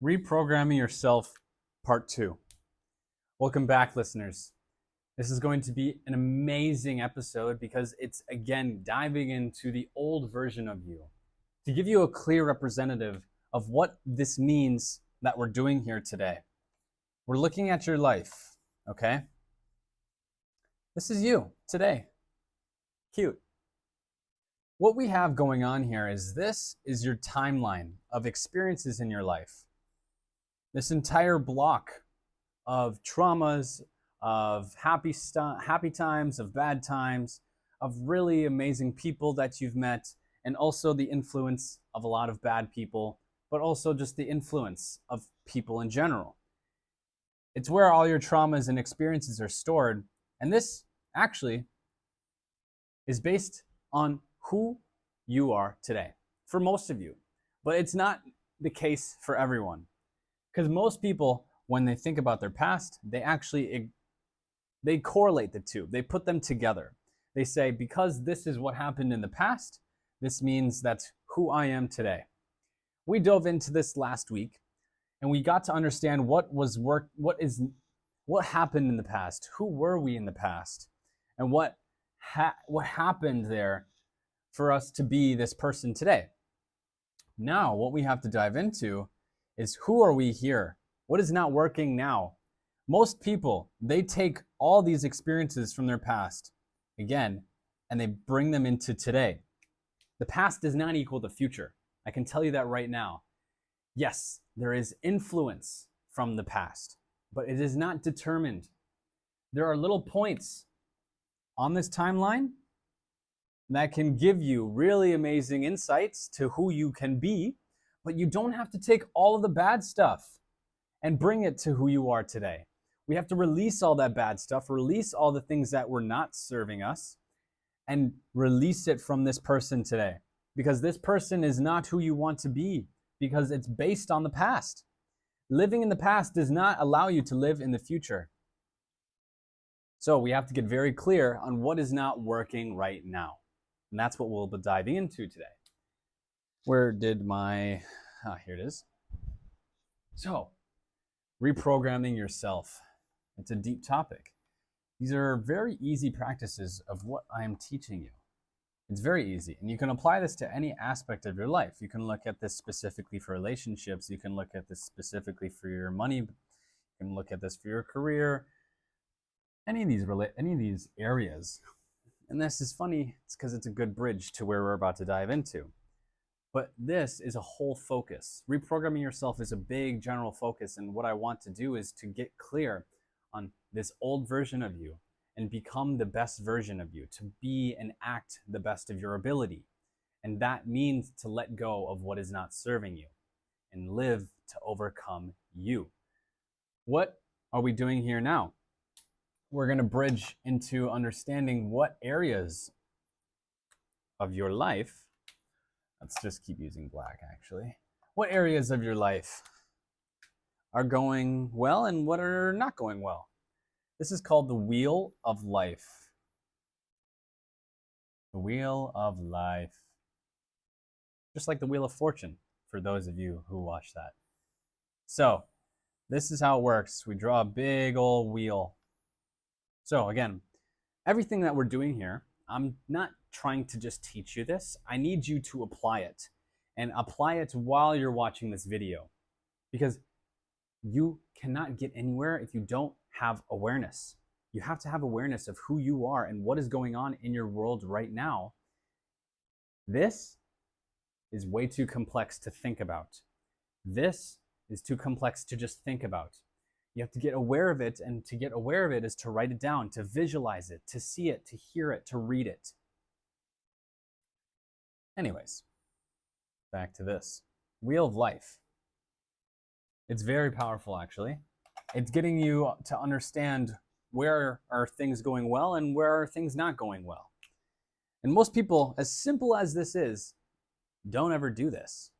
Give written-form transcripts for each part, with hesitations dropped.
Reprogramming Yourself, Part 2. Welcome back, listeners. This is going to be an amazing episode because it's, again, diving into the old version of you to give you a clear representative of what this means that we're doing here today. We're looking at your life, okay? This is you today. Cute. What we have going on here is this is your timeline of experiences in your life. This entire block of traumas, of happy times, of bad times, of really amazing people that you've met, and also the influence of a lot of bad people, but also just the influence of people in general. It's where all your traumas and experiences are stored, and this actually is based on who you are today, for most of you. But it's not the case for everyone. Because most people, when they think about their past, they correlate the two. They put them together. They say, because this is what happened in the past, this means that's who I am today. We dove into this last week, and we got to understand what happened in the past, who were we in the past, and what happened there for us to be this person today. Now, what we have to dive into is who are we here? What is not working now? Most people, they take all these experiences from their past, again, and they bring them into today. The past does not equal the future. I can tell you that right now. Yes, there is influence from the past, but it is not determined. There are little points on this timeline that can give you really amazing insights to who you can be, but you don't have to take all of the bad stuff and bring it to who you are today. We have to release all that bad stuff, release all the things that were not serving us, and release it from this person today. Because this person is not who you want to be, because it's based on the past. Living in the past does not allow you to live in the future. So we have to get very clear on what is not working right now. And that's what we'll be diving into today. Where did my, here it is. So, reprogramming yourself. It's a deep topic. These are very easy practices of what I am teaching you. It's very easy, and you can apply this to any aspect of your life. You can look at this specifically for relationships. You can look at this specifically for your money. You can look at this for your career. Any of these areas. And this is funny, it's because it's a good bridge to where we're about to dive into. But this is a whole focus. Reprogramming yourself is a big general focus, and what I want to do is to get clear on this old version of you and become the best version of you, to be and act the best of your ability. And that means to let go of what is not serving you and live to overcome you. What are we doing here now? We're going to bridge into understanding what areas of your life, let's just keep using black actually, what areas of your life are going well and what are not going well. This is called the Wheel of Life. The Wheel of Life. Just like the Wheel of Fortune, for those of you who watch that. So, this is how it works. We draw a big old wheel. So again, everything that we're doing here, I'm not trying to just teach you this. I need you to apply it, and apply it while you're watching this video, because you cannot get anywhere if you don't have awareness. You have to have awareness of who you are and what is going on in your world right now. This is way too complex to think about. This is too complex to just think about. You have to get aware of it, and to get aware of it is to write it down, to visualize it, to see it, to hear it, to read it. Anyways, back to this. Wheel of Life. It's very powerful, actually. It's getting you to understand where are things going well and where are things not going well. And most people, as simple as this is, don't ever do this.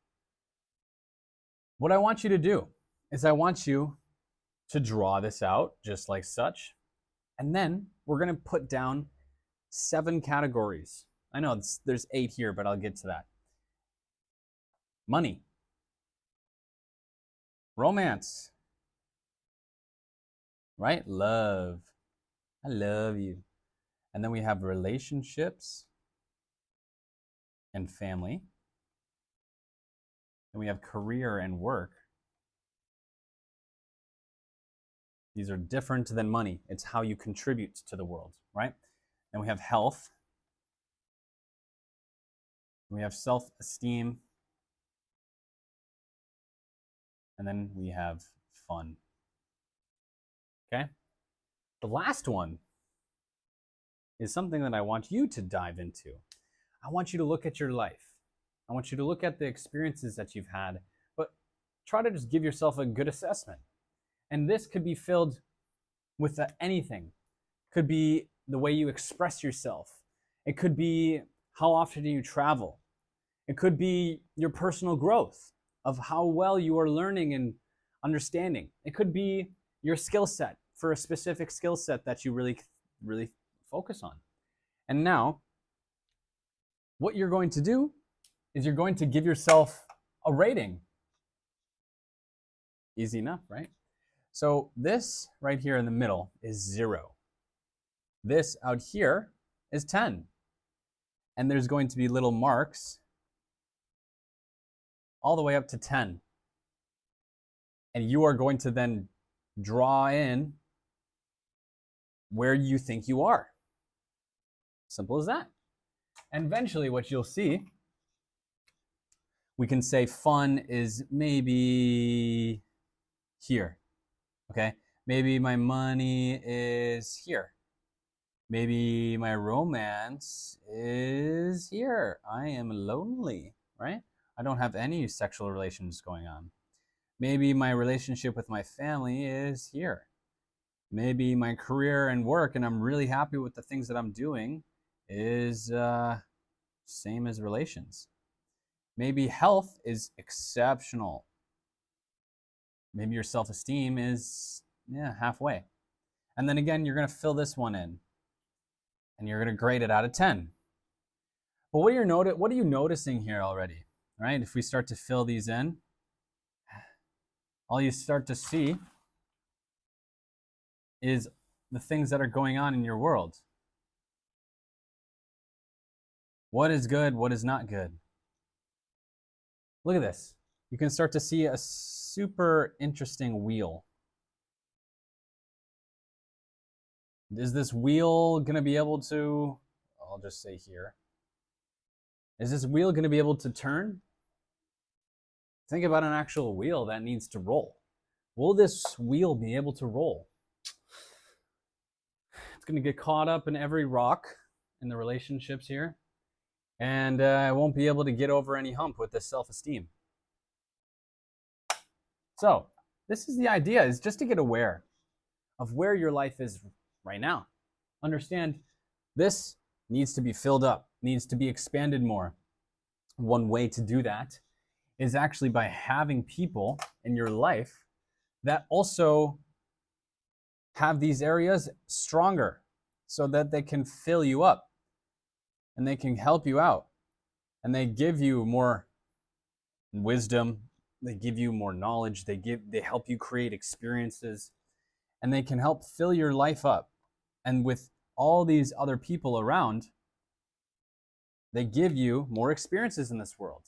What I want you to do is I want you to draw this out just like such. And then we're going to put down 7 categories. I know there's 8 here, but I'll get to that. Money. Romance, right? Love. I love you. And then we have relationships and family. And we have career and work. These are different than money. It's how you contribute to the world, right? Then we have health. We have self-esteem. And then we have fun. Okay? The last one is something that I want you to dive into. I want you to look at your life. I want you to look at the experiences that you've had, but try to just give yourself a good assessment. And this could be filled with anything. It could be the way you express yourself. It could be how often you travel. It could be your personal growth of how well you are learning and understanding. It could be your skill set for a specific skill set that you really focus on. And now, what you're going to do is you're going to give yourself a rating. Easy enough, right? So this right here in the middle is 0. This out here is 10. And there's going to be little marks all the way up to 10. And you are going to then draw in where you think you are. Simple as that. And eventually what you'll see, we can say fun is maybe here, okay? Maybe my money is here. Maybe my romance is here. I am lonely, right? I don't have any sexual relations going on. Maybe my relationship with my family is here. Maybe my career and work, and I'm really happy with the things that I'm doing, is same as relations. Maybe health is exceptional. Maybe your self-esteem is halfway. And then again, you're going to fill this one in, and you're going to grade it out of 10. But what are you noticing here already? Right? If we start to fill these in, all you start to see is the things that are going on in your world. What is good? What is not good? Look at this. You can start to see a super interesting wheel. Is this wheel going to be able to, I'll just say here, is this wheel going to be able to turn? Think about an actual wheel that needs to roll. Will this wheel be able to roll? It's going to get caught up in every rock in the relationships here. And I won't be able to get over any hump with this self-esteem. So this is the idea, is just to get aware of where your life is right now. Understand this needs to be filled up, needs to be expanded more. One way to do that is actually by having people in your life that also have these areas stronger so that they can fill you up and they can help you out and they give you more wisdom, they give you more knowledge, they help you create experiences, and they can help fill your life up. And with all these other people around, they give you more experiences in this world.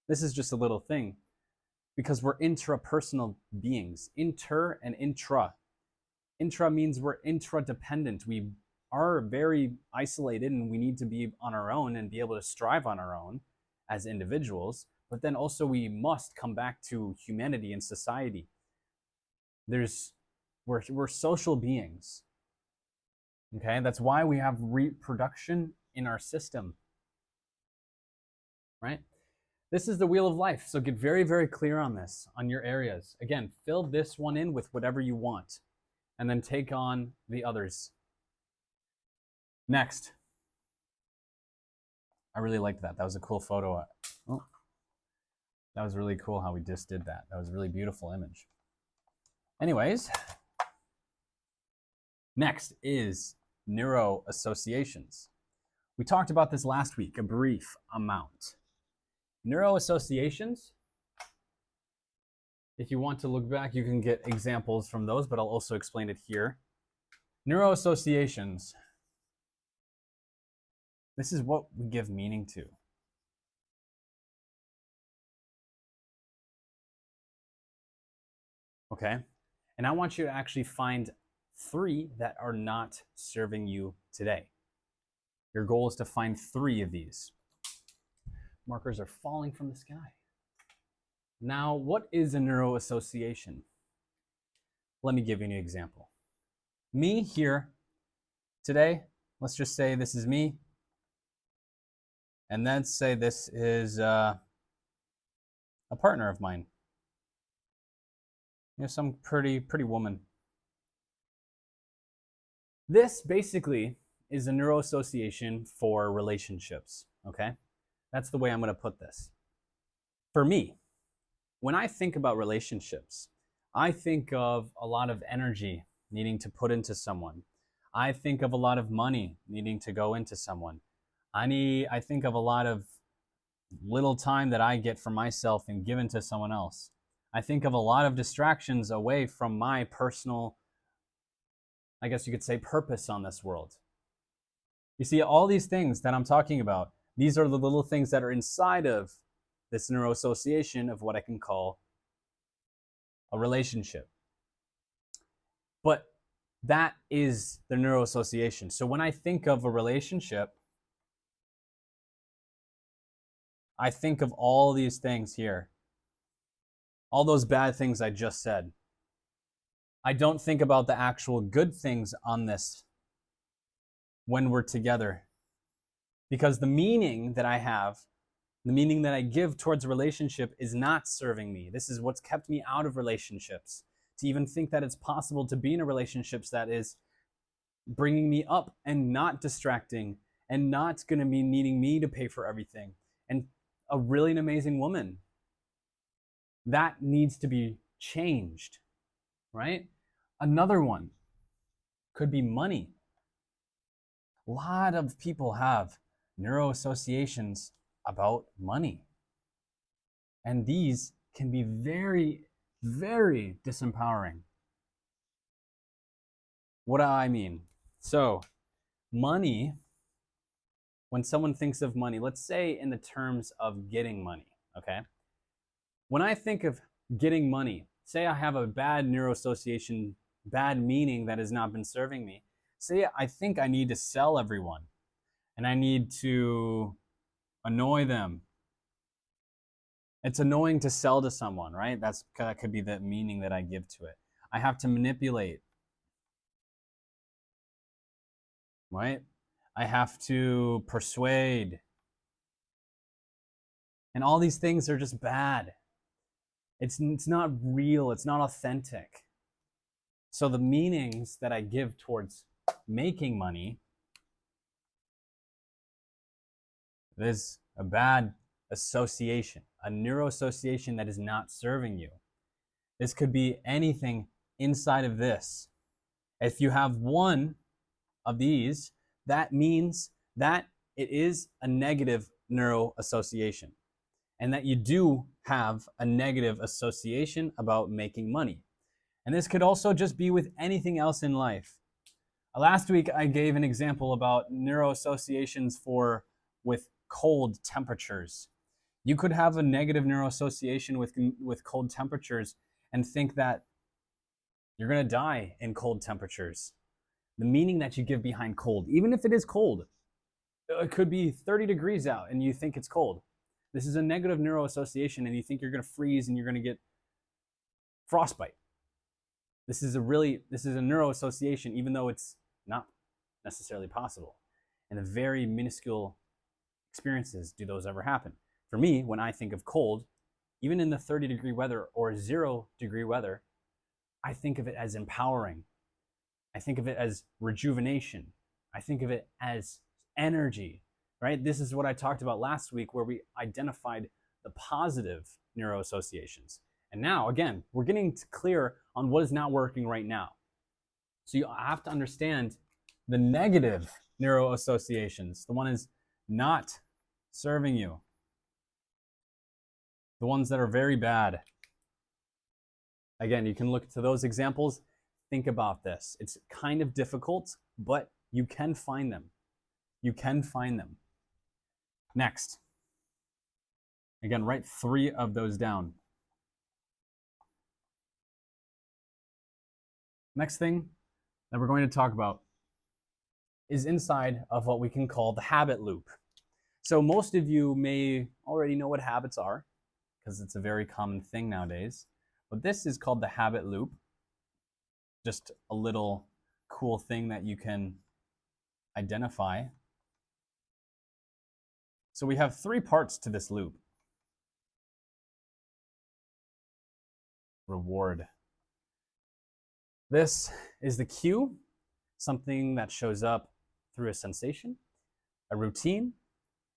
This is just a little thing because we're intrapersonal beings, inter and intra. Intra means we're intradependent. We are very isolated and we need to be on our own and be able to strive on our own as individuals, but then also we must come back to humanity and society. We're social beings. Okay, that's why we have reproduction in our system. Right? This is the wheel of life. So get very, very clear on this, on your areas. Again, fill this one in with whatever you want, and then take on the others. Next. I really liked that. That was a cool photo. Oh, that was really cool how we just did that. That was a really beautiful image. Anyways, next is Neuro-Associations. We talked about this last week, a brief amount. Neuro-Associations If you want to look back, you can get examples from those, but I'll also explain it here. Neuro-associations. This is what we give meaning to. Okay? And I want you to actually find 3 that are not serving you today. Your goal is to find 3 of these. Markers are falling from the sky. Now, what is a neuro-association? Let me give you an example. Me here today, let's just say this is me. And then say this is a partner of mine. You know, some pretty woman. This basically is a neuro-association for relationships, okay? That's the way I'm going to put this. For me, when I think about relationships, I think of a lot of energy needing to put into someone. I think of a lot of money needing to go into someone. I think of a lot of little time that I get for myself and given to someone else. I think of a lot of distractions away from my personal, I guess you could say, purpose on this world. You see, all these things that I'm talking about, these are the little things that are inside of this neuro-association of what I can call a relationship. But that is the neuro-association. So when I think of a relationship, I think of all these things here. All those bad things I just said. I don't think about the actual good things on this when we're together. Because the meaning that I have, the meaning that I give towards a relationship is not serving me. This is what's kept me out of relationships. To even think that it's possible to be in a relationship that is bringing me up and not distracting and not going to be needing me to pay for everything. And a really an amazing woman. That needs to be changed, right? Another one could be money. A lot of people have neuro-associations about money. And these can be very, very disempowering. What do I mean? So, money, when someone thinks of money, let's say in the terms of getting money, okay? When I think of getting money, say I have a bad neuro-association, bad meaning that has not been serving me. Say I think I need to sell everyone and I need to annoy them. It's annoying to sell to someone, right? That could be the meaning that I give to it. I have to manipulate, right? I have to persuade. And all these things are just bad. It's not real. It's not authentic. So the meanings that I give towards making money is a bad association, a neuro-association that is not serving you. This could be anything inside of this. If you have one of these, that means that it is a negative neuro-association and that you do have a negative association about making money. And this could also just be with anything else in life. Last week, I gave an example about neuro-associations with cold temperatures. You could have a negative neuro-association with cold temperatures and think that you're going to die in cold temperatures. The meaning that you give behind cold, even if it is cold, it could be 30 degrees out and you think it's cold. This is a negative neuro-association and you think you're going to freeze and you're going to get frostbite. This is a neuro-association, even though it's not necessarily possible. And the very minuscule experiences do those ever happen. For me, when I think of cold, even in the 30-degree weather or 0-degree weather, I think of it as empowering. I think of it as rejuvenation. I think of it as energy, right? This is what I talked about last week where we identified the positive neuro-associations. And now, again, we're getting clear on what is not working right now. So you have to understand the negative neuro-associations. The one is not serving you. The ones that are very bad. Again, you can look to those examples. Think about this. It's kind of difficult, but you can find them. You can find them. Next. Again, write 3 of those down. Next thing that we're going to talk about is inside of what we can call the habit loop. So most of you may already know what habits are, because it's a very common thing nowadays. But this is called the habit loop. Just a little cool thing that you can identify. So we have 3 parts to this loop. Reward. This is the cue, something that shows up through a sensation, a routine,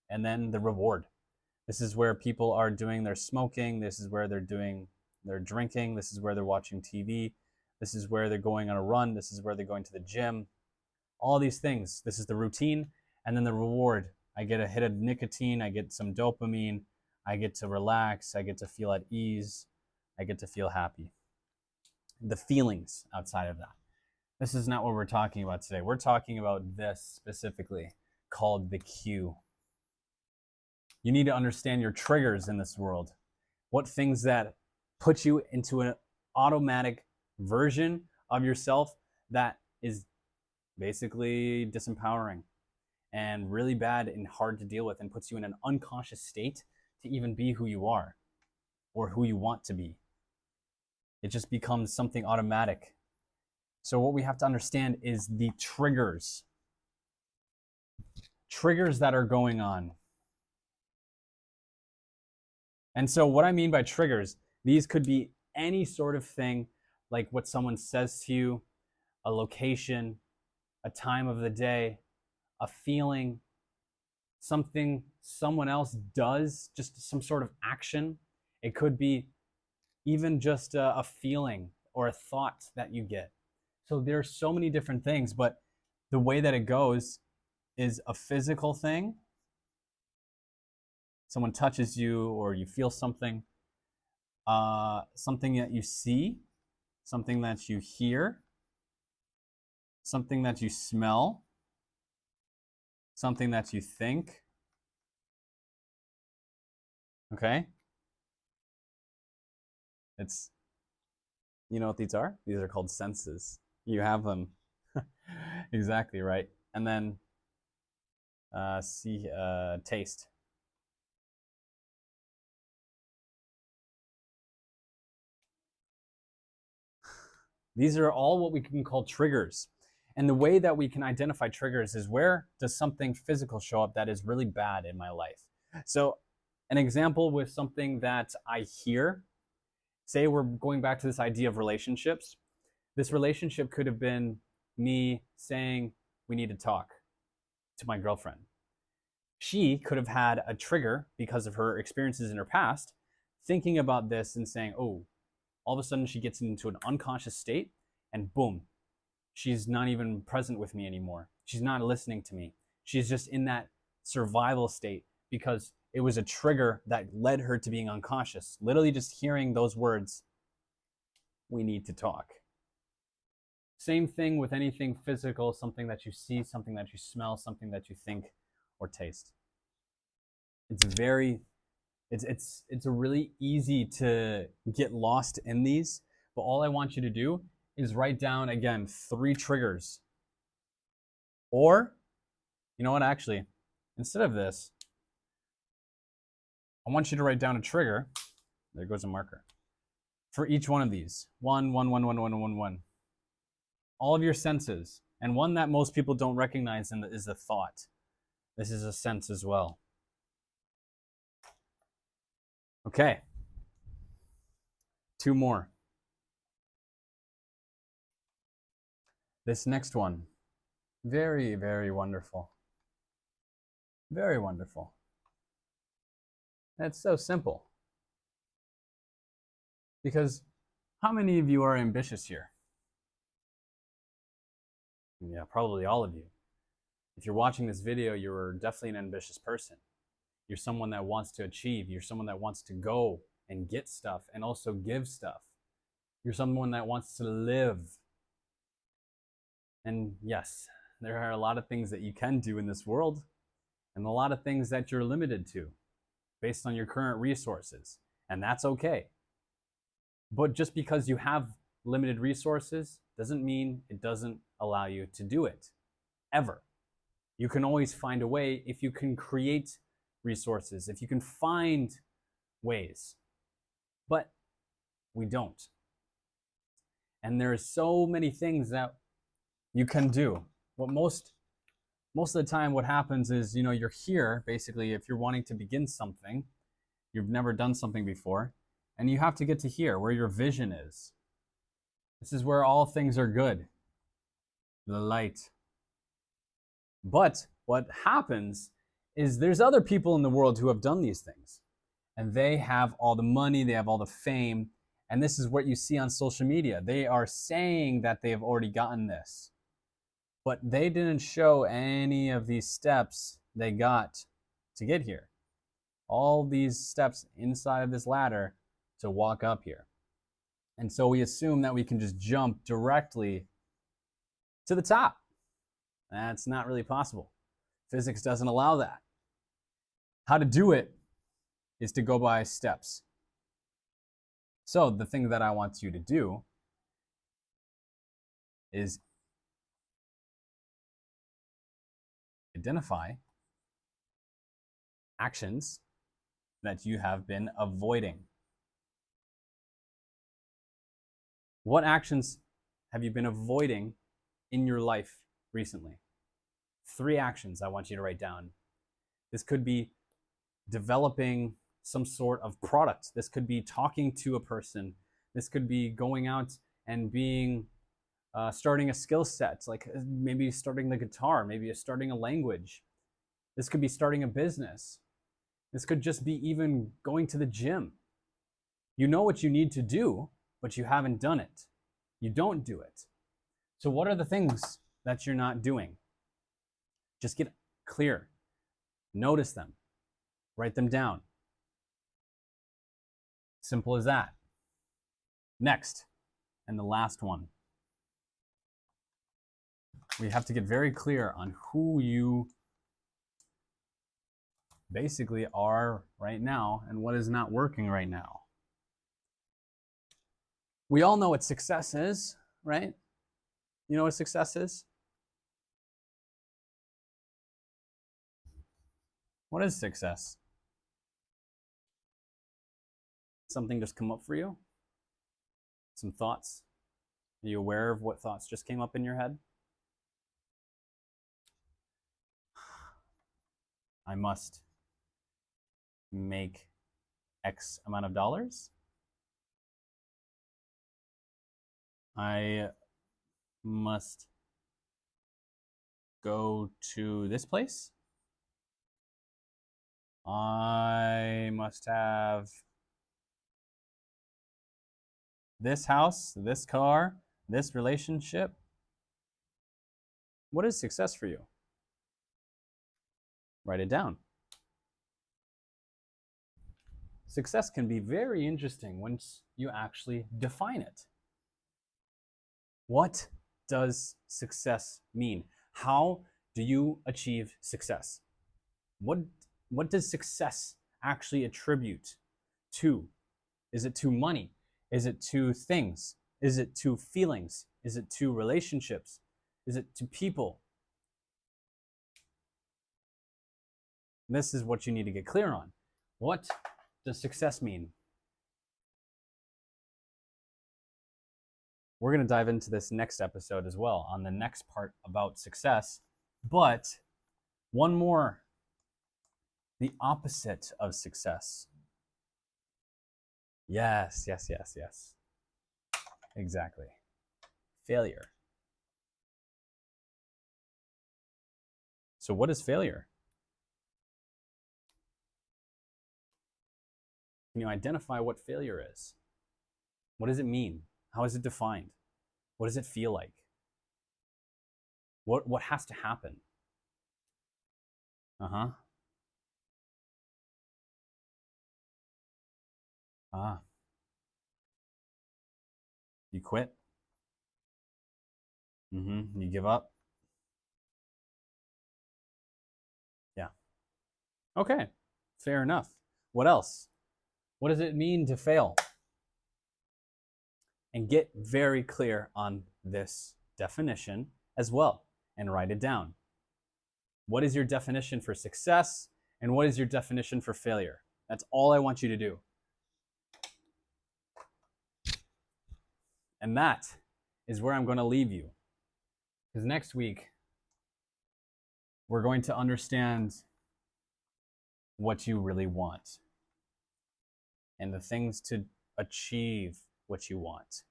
and then the reward. This is where people are doing their smoking. This is where they're doing their drinking. This is where they're watching TV. This is where they're going on a run. This is where they're going to the gym. All these things. This is the routine, and then the reward. I get a hit of nicotine. I get some dopamine. I get to relax. I get to feel at ease. I get to feel happy. The feelings outside of that. This is not what we're talking about today. We're talking about this specifically, called the cue. You need to understand your triggers in this world. What things that put you into an automatic version of yourself that is basically disempowering and really bad and hard to deal with, and puts you in an unconscious state to even be who you are or who you want to be. It just becomes something automatic. So what we have to understand is the triggers. Triggers that are going on. And so what I mean by triggers, these could be any sort of thing, like what someone says to you, a location, a time of the day, a feeling, something someone else does, just some sort of action. It could be even just a feeling or a thought that you get. So there's so many different things, but the way that it goes is a physical thing. Someone touches you or you feel something, something that you see, something that you hear, something that you smell, something that you think. Okay? You know what these are? These are called senses. You have them. Exactly, right? And then taste. These are all what we can call triggers. And the way that we can identify triggers is, where does something physical show up that is really bad in my life? So an example with something that I hear, say we're going back to this idea of relationships. This relationship could have been me saying, we need to talk, to my girlfriend. She could have had a trigger because of her experiences in her past, thinking about this and saying, oh, all of a sudden she gets into an unconscious state, and boom, she's not even present with me anymore. She's not listening to me. She's just in that survival state because it was a trigger that led her to being unconscious. Literally just hearing those words, we need to talk. Same thing with anything physical, something that you see, something that you smell, something that you think or taste. It's really easy to get lost in these, but all I want you to do is write down, again, 3 triggers. Or, you know what, actually, instead of this, I want you to write down a trigger. There goes a marker. For each one of these. 1, 1, 1, 1, 1, 1, 1. All of your senses. And one that most people don't recognize is the thought. This is a sense as well. Okay. 2 more. This next one. Very, very wonderful. Very wonderful. It's so simple. Because how many of you are ambitious here? Yeah, probably all of you. If you're watching this video, you're definitely an ambitious person. You're someone that wants to achieve. You're someone that wants to go and get stuff and also give stuff. You're someone that wants to live. And yes, there are a lot of things that you can do in this world, and a lot of things that you're limited to based on your current resources. And that's okay. But just because you have limited resources doesn't mean it doesn't allow you to do it, ever. You can always find a way if you can create resources, if you can find ways. But we don't. And there's so many things that you can do. What most of the time what happens is, you're here, basically, if you're wanting to begin something, you've never done something before, and you have to get to here, where your vision is. This is where all things are good. The light. But what happens is there's other people in the world who have done these things. And they have all the money, they have all the fame, and this is what you see on social media. They are saying that they have already gotten this. But they didn't show any of these steps they got to get here. All these steps inside of this ladder to walk up here. And so we assume that we can just jump directly to the top. That's not really possible. Physics doesn't allow that. How to do it is to go by steps. So the thing that I want you to do is identify actions that you have been avoiding. What actions have you been avoiding in your life recently? 3 actions I want you to write down. This could be developing some sort of product. This could be talking to a person. This could be going out and starting a skill set, like maybe starting the guitar, maybe starting a language. This could be starting a business. This could just be even going to the gym. You know what you need to do, but you haven't done it. You don't do it. So what are the things that you're not doing? Just get clear. Notice them. Write them down. Simple as that. Next, and the last one. We have to get very clear on who you basically are right now and what is not working right now. We all know what success is, right? You know what success is? What is success? Something just come up for you? Some thoughts? Are you aware of what thoughts just came up in your head? I must make X amount of dollars. I must go to this place. I must have this house, this car, this relationship. What is success for you? Write it down. Success can be very interesting once you actually define it. What does success mean? How do you achieve success? What does success actually attribute to? Is it to money? Is it to things? Is it to feelings? Is it to relationships? Is it to people? This is what you need to get clear on. What does success mean? We're going to dive into this next episode as well on the next part about success. But one more, the opposite of success. Yes. Exactly. Failure. So what is failure? Can you identify what failure is? What does it mean? How is it defined? What does it feel like? What has to happen? You quit? You give up? Yeah. Okay, fair enough. What else? What does it mean to fail? And get very clear on this definition as well and write it down. What is your definition for success and what is your definition for failure? That's all I want you to do. And that is where I'm going to leave you. Because next week, we're going to understand what you really want and the things to achieve what you want.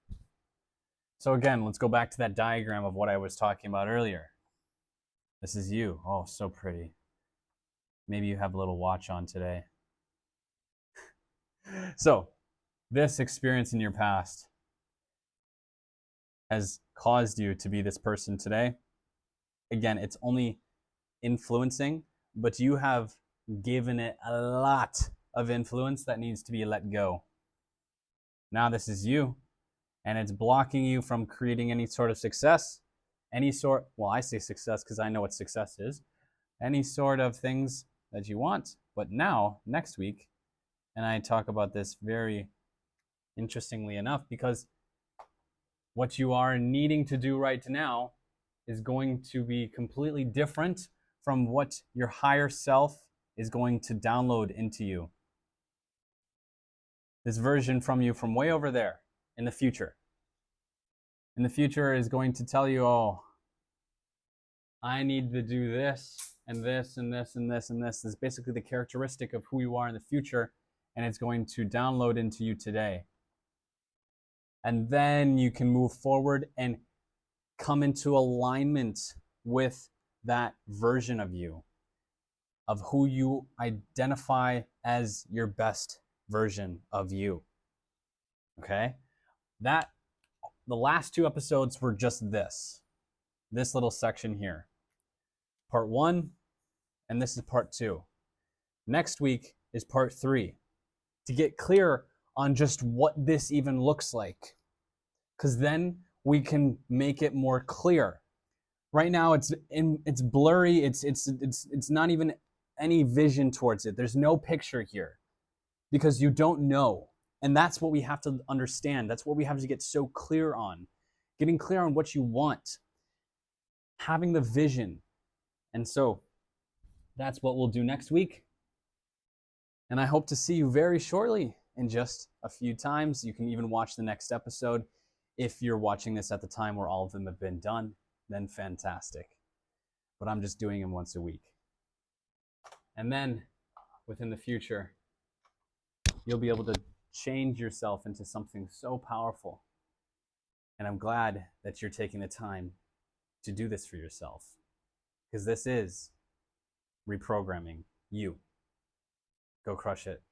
So again, let's go back to that diagram of what I was talking about earlier. This is you. Oh, so pretty. Maybe you have a little watch on today. So, this experience in your past has caused you to be this person today. Again, it's only influencing, but you have given it a lot of influence that needs to be let go. Now this is you, and it's blocking you from creating any sort of success, well, I say success because I know what success is, any sort of things that you want. But now, next week, and I talk about this very interestingly enough, because what you are needing to do right now is going to be completely different from what your higher self is going to download into you. This version from you from way over there in the future. In the future is going to tell you, oh, I need to do this and this and this and this and this. This is basically the characteristic of who you are in the future, and it's going to download into you today. And then you can move forward and come into alignment with that version of you, of who you identify as your best version of you. Okay? The last 2 episodes were just this little section here. Part 1, and this is part 2. Next week is part 3, to get clear on just what this even looks like. Because then we can make it more clear. Right now it's blurry, it's not even any vision towards it. There's no picture here because you don't know. And that's what we have to understand. That's what we have to get so clear on. Getting clear on what you want. Having the vision. And so that's what we'll do next week. And I hope to see you very shortly in just a few times. You can even watch the next episode. If you're watching this at the time where all of them have been done, then fantastic. But I'm just doing them once a week. And then within the future, you'll be able to change yourself into something so powerful. And I'm glad that you're taking the time to do this for yourself, because this is reprogramming you. Go crush it.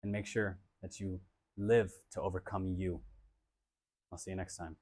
And make sure that you live to overcome you. I'll see you next time.